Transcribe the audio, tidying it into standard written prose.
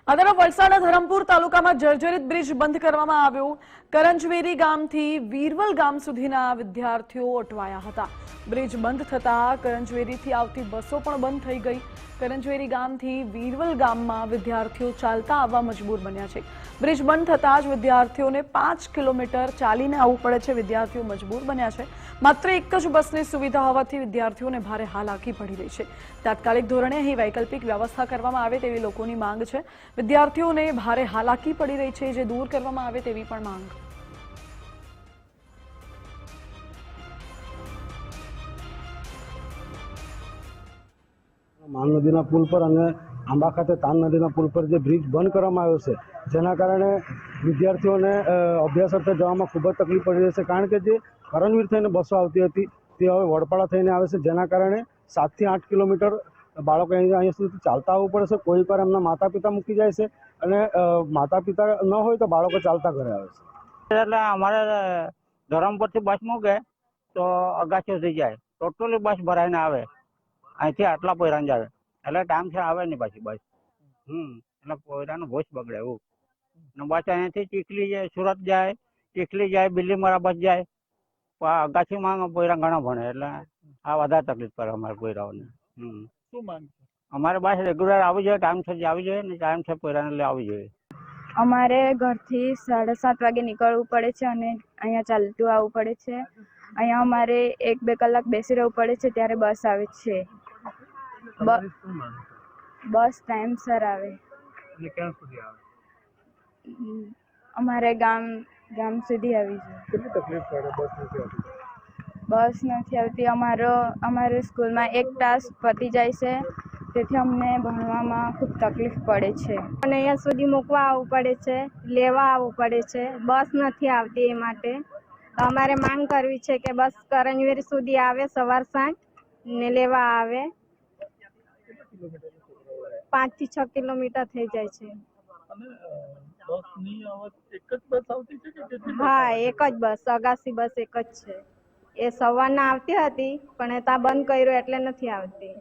આ તરફ વલસાડના ધરમપુર તાલુકામાં જર્જરિત બ્રિજ બંધ કરવામાં આવ્યો। કરંજવેરી ગામથી વીરવલ ગામ સુધીના વિદ્યાર્થીઓ અટવાયા હતા। બ્રિજ બંધ થતા કરંજવેરીથી આવતી બસો પણ બંધ થઈ ગઈ। કરંજવેરી ગામથી વીરવલ ગામમાં વિદ્યાર્થીઓ ચાલતા આવવા મજબૂર બન્યા છે। બ્રિજ બંધ થતા જ વિદ્યાર્થીઓને 5 કિલોમીટર ચાલીને આવવું પડે છે। વિદ્યાર્થીઓ મજબૂર બન્યા છે। માત્ર એક જ બસની સુવિધા હોવાથી વિદ્યાર્થીઓને ભારે હાલાકી પડી રહી છે। તાત્કાલિક ધોરણે અહીં વૈકલ્પિક વ્યવસ્થા કરવામાં આવે તેવી લોકોની માંગ છે। વિદ્યાર્થીઓને ભારે હાલાકી પડી રહી છે, જે દૂર કરવામાં આવે તેવી પણ માંગ। માન નદીના પુલ પર અને આંબા ખાતે તાન નદીના પુલ પર જે બ્રિજ બંધ કરવામાં આવ્યો છે, જેના કારણે વિદ્યાર્થીઓને અભ્યાસ અર્થે જવામાં ખૂબ જ તકલીફ પડી રહી છે। કારણ કે જે કરણવીર થઈને બસો આવતી હતી તે હવે વડપાડા થઈને આવે છે, જેના કારણે 7 થી 8 કિલોમીટર બાળકો અહીંયા સુધી ચાલતા આવવું પડે છે। કોઈક વાર એમના માતા પિતા મૂકી જાય છે અને માતા પિતા ન હોય તો બાળકો ચાલતા ઘરે આવે છે। એટલે અમારે ધરમપુરથી બસ મૂકે તો અગાસી થઈ જાય, ટોટલી બસ ભરાઈને આવે, અહીંથી આટલા પોયરાન જાય એટલે ટાઈમ છે આવે નહીં પાછી બસ। એટલે પોયરાનો ભોજ બગડે એવું ને બસ અહીંયાથી ચીખલી જાય, સુરત જાય, ચીખલી જાય, બિલ્લીમરા બસ જાય। અગાસીમાં પોયરા ઘણા ભણે એટલે આ વધારે તકલીફ પડે અમારે પોયરાઓને। શું માંગ છે? અમારે બસ રેગ્યુલર આવી જોઈએ, ટાઈમસર આવી જોઈએ ને ટાઈમસર પોયરાને લઈ આવી જોઈએ। અમારે ઘરથી 7:30 વાગે નીકળવું પડે છે અને અહીંયા ચાલતું આવવું પડે છે। અહીંયા અમારે 1-2 કલાક બેસી રહેવું પડે છે, ત્યારે બસ આવે છે। તમારી શું માંગ છે? બસ ટાઈમસર આવે। એટલે ક્યાં સુધી આવે? અમારે ગામ સુધી આવી જાય। કેટલી તકલીફ પડે બસ નથી આવતી? બસ નથી આવતી। અમારે સ્કૂલમાં એક ટાસ્ક પતી જાય છે, તેથી અમને ભણવામાં ખૂબ તકલીફ પડે છે અને અહીંયા સુધી મૂકવા આવવું પડે છે, લેવા આવવું પડે છે। બસ નથી આવતી, એ માટે અમારે માંગ કરવી છે કે બસ કરંજવેરી સુધી આવે, સવાર સાંજ ને લેવા આવે। 5 થી 6 કિલોમીટર થઈ જાય છે। અને બસ ની આવત એક જ બસ આવતી છે કે કેટલી બસ હા, આવે છે? એક જ બસ, અગાસી બસ એક જ છે। એ સવારના આવતી હતી પણ એ ત્યાં બંધ કર્યું એટલે નથી આવતી।